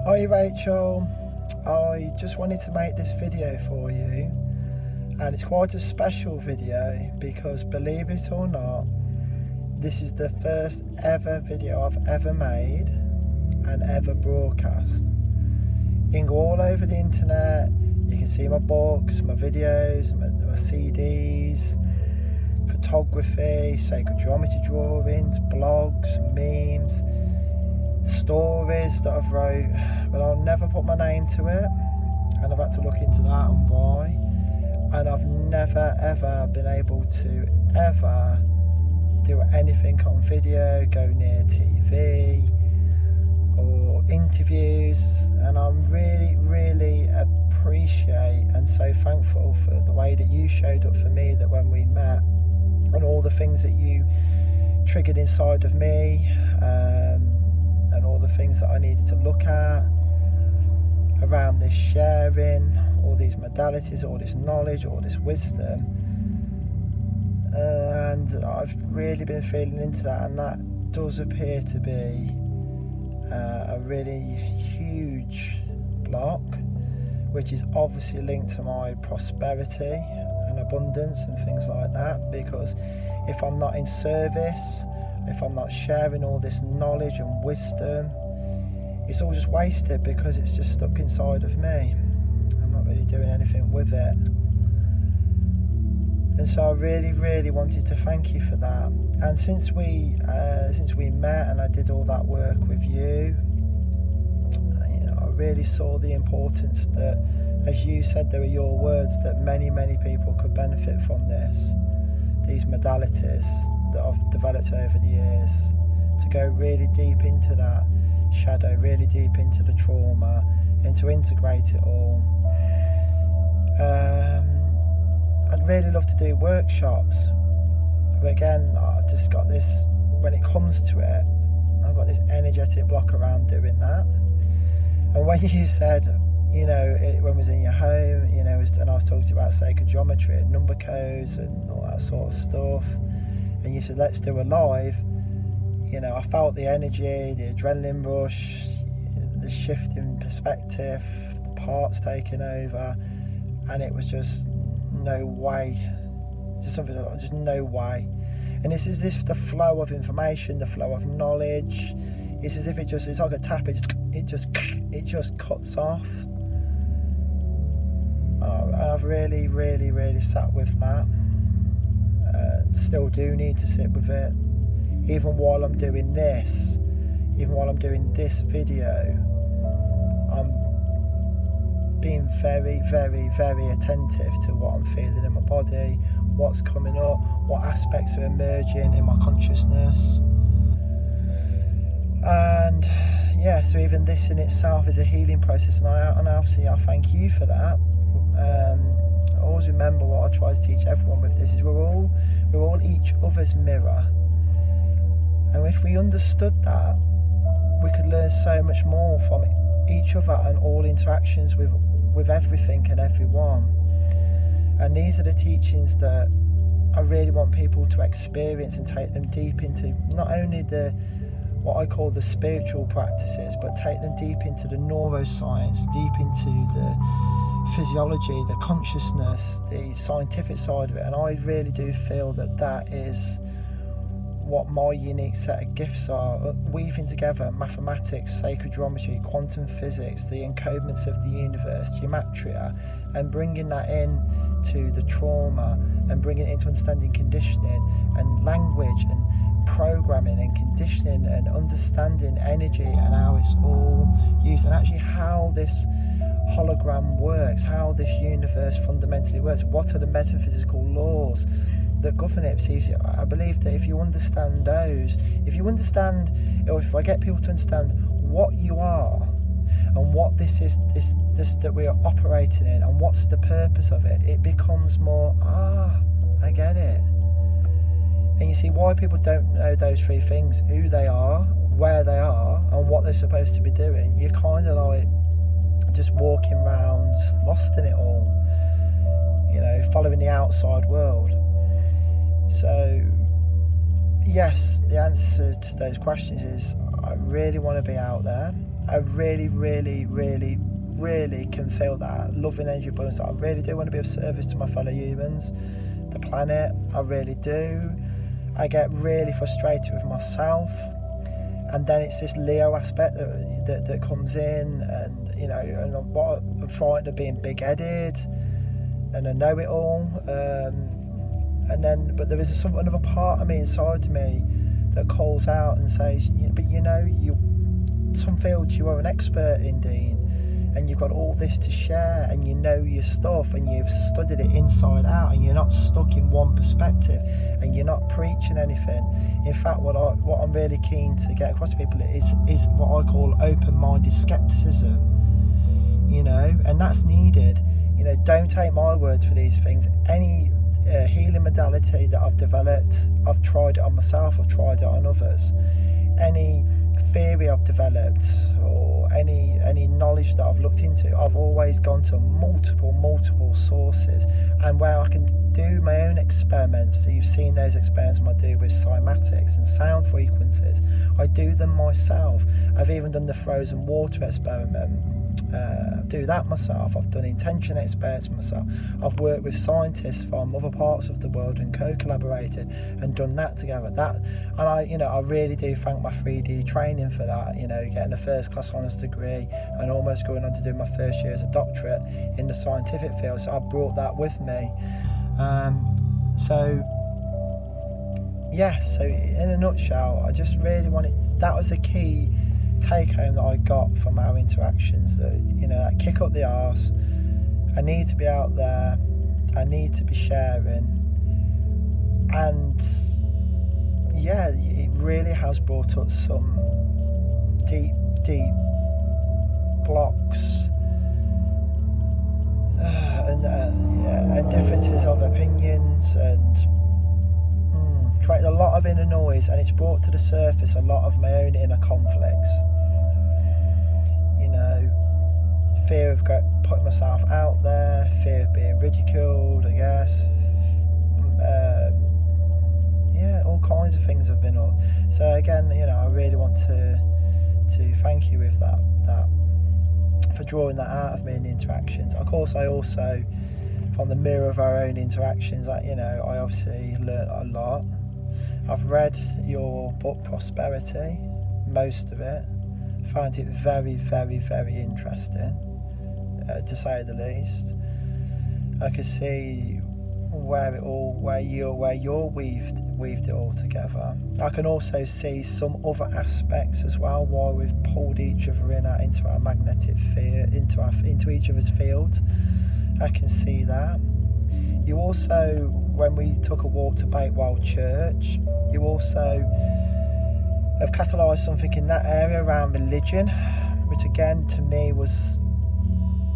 Hi Rachel, I just wanted to make this video for you, and it's quite a special video because, believe it or not, this is the first ever video I've ever made and ever broadcast. You can go all over the internet, you can see my books, my videos, my CDs, photography, sacred geometry drawings, blogs, memes, stories that I've wrote, but I'll never put my name to it, and I've had to look into that and why, and I've never ever been able to ever do anything on video, go near TV or interviews, and I'm really appreciate and so thankful for the way that you showed up for me, that when we met, and all the things that you triggered inside of me, and all the things that I needed to look at around this sharing, all these modalities, all this knowledge, all this wisdom. And I've really been feeling into that, and that does appear to be a really huge block, which is obviously linked to my prosperity and abundance and things like that, because if I'm not in service, if I'm not sharing all this knowledge and wisdom, it's all just wasted because it's just stuck inside of me. I'm not really doing anything with it. And so I really wanted to thank you for that. And since we met and I did all that work with you, I really saw the importance that, as you said, there were your words, that many people could benefit from these modalities that I've developed over the years, to go really deep into that shadow, really deep into the trauma, and to integrate it all. I'd really love to do workshops, but again, I just got this, when it comes to it, I've got this energetic block around doing that. And when you said, when I was in your home, and I was talking to you about sacred geometry and number codes and all that sort of stuff, and you said, let's do a live, I felt the energy, the adrenaline rush, the shift in perspective, the parts taking over, and it was just no way, just no way. And it's as if the flow of information, the flow of knowledge, it's as if it's like a tap, it just cuts off. I've really sat with that. Still do need to sit with it, even while I'm doing this, video. I'm being very attentive to what I'm feeling in my body, what's coming up, what aspects are emerging in my consciousness. And so even this in itself is a healing process, and obviously I thank you for that. I always remember what I try to teach everyone with this is we're all each other's mirror, and if we understood that, we could learn so much more from each other and all interactions with everything and everyone. And these are the teachings that I really want people to experience and take them deep into, not only what I call the spiritual practices, but take them deep into the neuroscience, deep into the physiology, the consciousness, the scientific side of it. And I really do feel that is what my unique set of gifts are, weaving together mathematics, sacred geometry, quantum physics, the encodements of the universe, gematria, and bringing that in to the trauma, and bringing it into understanding conditioning and language and programming and conditioning and understanding energy and how it's all used, and actually how this hologram works, how this universe fundamentally works, what are the metaphysical laws that govern it. So I believe that if you understand those, or if I get people to understand what you are and what this is, this that we are operating in, and what's the purpose of it, it becomes more, I get it. And you see why people don't know those three things: who they are, where they are, and what they're supposed to be doing. You're kind of like just walking around lost in it all, following the outside world. So yes, the answer to those questions is I really want to be out there. I really, really, really, really can feel that loving energy abundance. I really do want to be of service to my fellow humans, the planet. I really do. I get really frustrated with myself, and then it's this Leo aspect that comes in, and you know, and I'm frightened of being big-headed, and I know it all. And then, but there is another part of me inside me that calls out and says, but you know, some fields you are an expert in, Dean, and you've got all this to share, and you know your stuff, and you've studied it inside out, and you're not stuck in one perspective, and you're not preaching anything. In fact, what I'm really keen to get across to people is what I call open-minded skepticism, you know, and that's needed. You know, don't take my word for these things. Any healing modality that I've developed, I've tried it on myself, I've tried it on others. Any theory I've developed, or any knowledge that I've looked into, I've always gone to multiple sources, and where I can do my own experiments. So you've seen those experiments I do with cymatics and sound frequencies. I do them myself. I've even done the frozen water experiment. Do that myself. I've done intention experiments myself. I've worked with scientists from other parts of the world and co-collaborated and done that together. I really do thank my 3D training for that. You know, getting a first class honours degree and almost going on to do my first year as a doctorate in the scientific field. So I brought that with me. So in a nutshell, I just really wanted. That was the key take home that I got from our interactions, that, you know, that kick up the arse. I need to be out there, I need to be sharing, and yeah, it really has brought up some deep blocks and differences of opinions, and created a lot of inner noise, and it's brought to the surface a lot of my own inner conflicts. You know, fear of putting myself out there, fear of being ridiculed, I guess. All kinds of things have been up. So again, you know, I really want to thank you with that for drawing that out of me in the interactions. Of course, I also, from the mirror of our own interactions, I obviously learnt a lot. I've read your book Prosperity, most of it. Found it very, very, very interesting, to say the least. I could see where you're weaved it all together. I can also see some other aspects as well, why we've pulled each other into our magnetic field, into each other's fields. I can see that. You also, when we took a walk to Bakewell Church, you also have catalysed something in that area around religion, which again to me was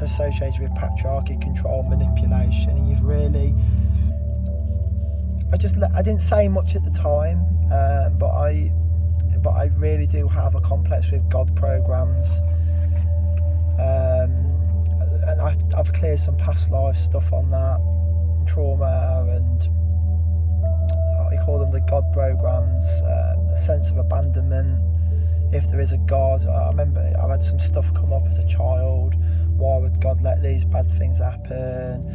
associated with patriarchy, control, manipulation, and you've really, I didn't say much at the time, but I really do have a complex with God programs, and I've cleared some past life stuff on that, trauma, and I call them the God programs, a sense of abandonment. If there is a God, I remember I've had some stuff come up as a child. Why would God let these bad things happen?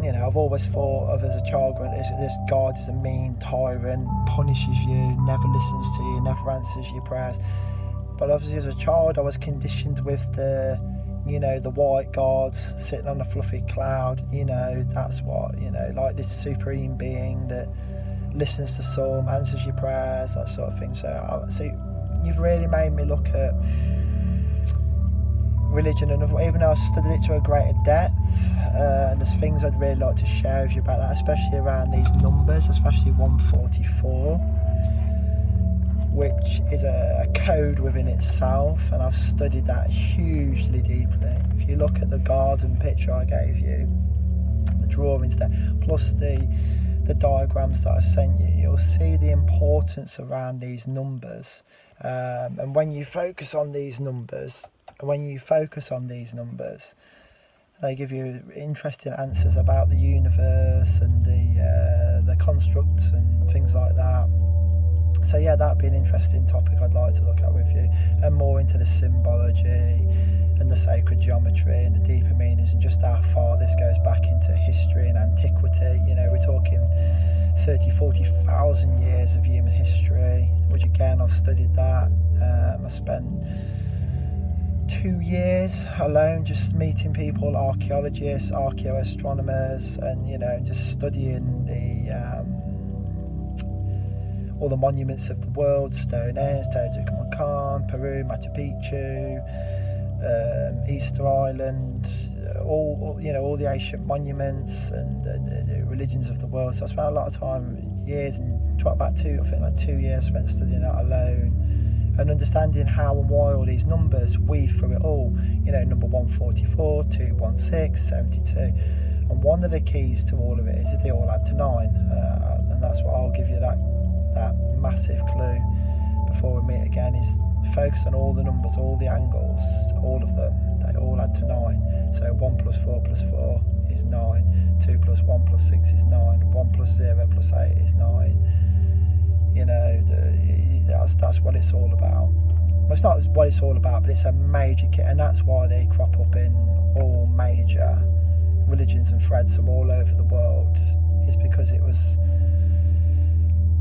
You know, I've always thought of as a child, this God is a mean tyrant, punishes you, never listens to you, never answers your prayers. But obviously as a child I was conditioned with the white God sitting on a fluffy cloud, you know, that's what, you know, like this supreme being that listens to some, answers your prayers, that sort of thing. So you've really made me look at religion, and even though I studied it to a greater depth, and there's things I'd really like to share with you about that, especially around these numbers, especially 144, which is a code within itself, and I've studied that hugely deeply. If you look at the garden picture I gave you, the drawings there, plus the diagrams that I sent you, you'll see the importance around these numbers, and when you focus on these numbers, they give you interesting answers about the universe and the constructs and things like that. So yeah, that'd be an interesting topic I'd like to look at with you, and more into the symbology and the sacred geometry and the deeper meanings, and just how far this goes back into history and antiquity. You know, we're talking 40,000 years of human history, which again, I've studied that. I spent 2 years alone just meeting people, archaeologists, archaeoastronomers, and, you know, just studying all the monuments of the world: Stonehenge, Teotihuacan, Peru, Machu Picchu, Easter Island, all the ancient monuments and the religions of the world. So I spent a lot of time, years, and about 2 years spent studying that alone, and understanding how and why all these numbers weave through it all. You know, number 144, 216, 72. And one of the keys to all of it is that they all add to 9. And that's what I'll give you, that massive clue before we meet again, is focus on all the numbers, all the angles, all of them. They all add to 9. So 1 plus 4 plus 4 is 9. 2 plus 1 plus 6 is 9. 1 plus 0 plus 8 is 9. You know, that's what it's all about. Well, it's not what it's all about, but it's a major kit, and that's why they crop up in all major religions and threads from all over the world, is because it was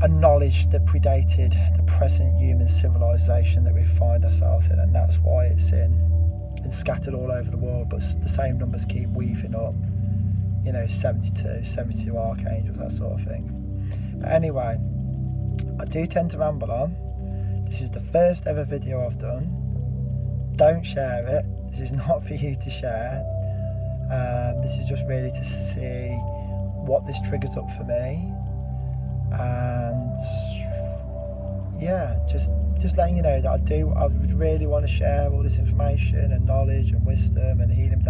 a knowledge that predated the present human civilization that we find ourselves in, and that's why it's in and scattered all over the world. But the same numbers keep weaving up, you know, 72 archangels, that sort of thing. But anyway, I do tend to ramble on. This is the first ever video I've done. Don't share it. This is not for you to share. This is just really to see what this triggers up for me. And yeah, just letting you know that I really want to share all this information and knowledge and wisdom and healing.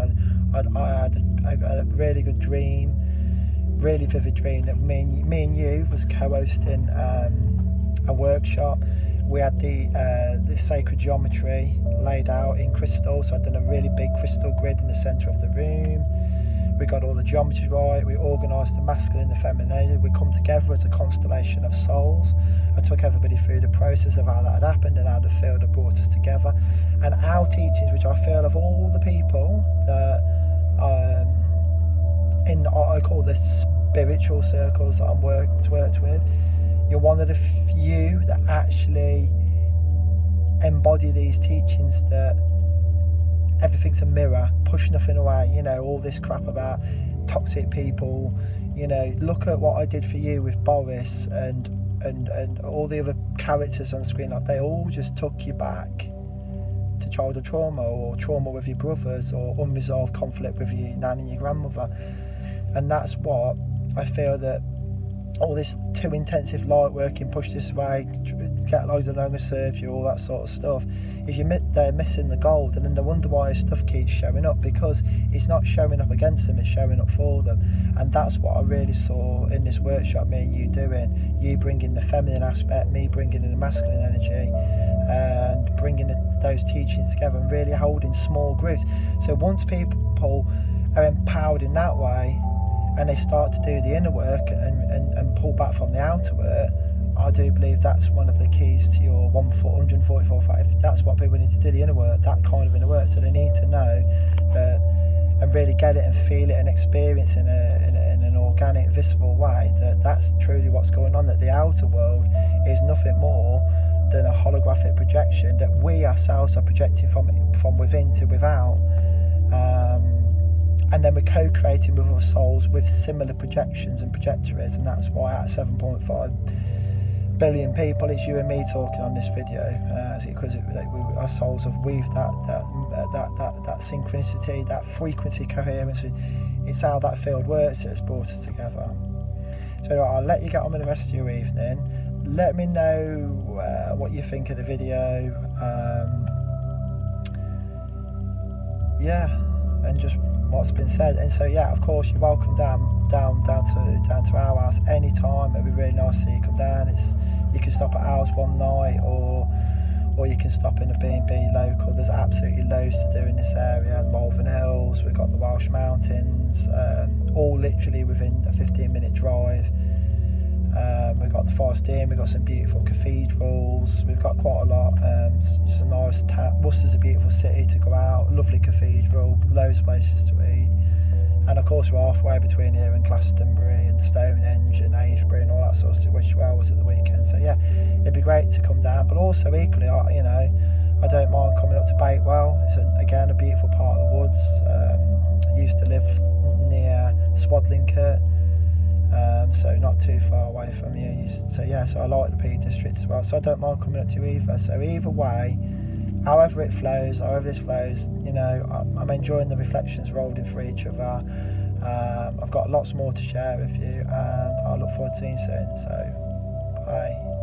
I had a really good dream, really vivid dream, that me and you was co-hosting a workshop. We had the sacred geometry laid out in crystal, so I'd done a really big crystal grid in the centre of the room. We got all the geometry right, we organised the masculine and the feminine, we come together as a constellation of souls. I took everybody through the process of how that had happened and how the field had brought us together. And our teachings, which I feel of all the people that in I call the spiritual circles that I'm worked with, you're one of the few that actually embody these teachings, that everything's a mirror, push nothing away. You know, all this crap about toxic people, you know, look at what I did for you with Boris and all the other characters on screen. Like, they all just took you back to childhood trauma, or trauma with your brothers, or unresolved conflict with your nan and your grandmother. And that's what I feel, that all this too intensive light working, push this way, get loads of longer serve you, all that sort of stuff, is they're missing the gold. And then they wonder why stuff keeps showing up, because it's not showing up against them, it's showing up for them. And that's what I really saw in this workshop, me and you doing. You bringing the feminine aspect, me bringing in the masculine energy, and bringing those teachings together, and really holding small groups. So once people are empowered in that way, and they start to do the inner work and pull back from the outer work, I do believe that's one of the keys to your 144.5. That's what people need to do, the inner work, that kind of inner work. So they need to know that, and really get it and feel it and experience in an organic, visceral way, that that's truly what's going on, that the outer world is nothing more than a holographic projection that we ourselves are projecting from within to without. And then we're co-creating with other souls with similar projections and trajectories, and that's why at 7.5 billion people, it's you and me talking on this video, because our souls have weaved that synchronicity, that frequency coherence. It's how that field works that has brought us together. So I'll let you get on with the rest of your evening. Let me know what you think of the video. And just what's been said. And so of course, you're welcome down to our house anytime. It'd be really nice to see you come down. You can stop at ours one night, or you can stop in a B&B local. There's absolutely loads to do in this area. The Malvern Hills, we've got the Welsh Mountains, all literally within a 15-minute drive. We've got the Forest Inn, we've got some beautiful cathedrals, we've got quite a lot, some nice Worcester's a beautiful city to go out, lovely cathedral, loads of places to eat, and of course we're halfway between here and Glastonbury and Stonehenge and Avebury and all that sort of stuff, which I was at the weekend. So yeah, it'd be great to come down, but also equally, I don't mind coming up to Bakewell. It's again a beautiful part of the woods. I used to live near Swadlincourt, so not too far away from you. So I like the Peak District as well. So I don't mind coming up to either. So either way, however it flows, however this flows, I'm enjoying the reflections rolled in for each other. I've got lots more to share with you, and I look forward to seeing you soon. So bye.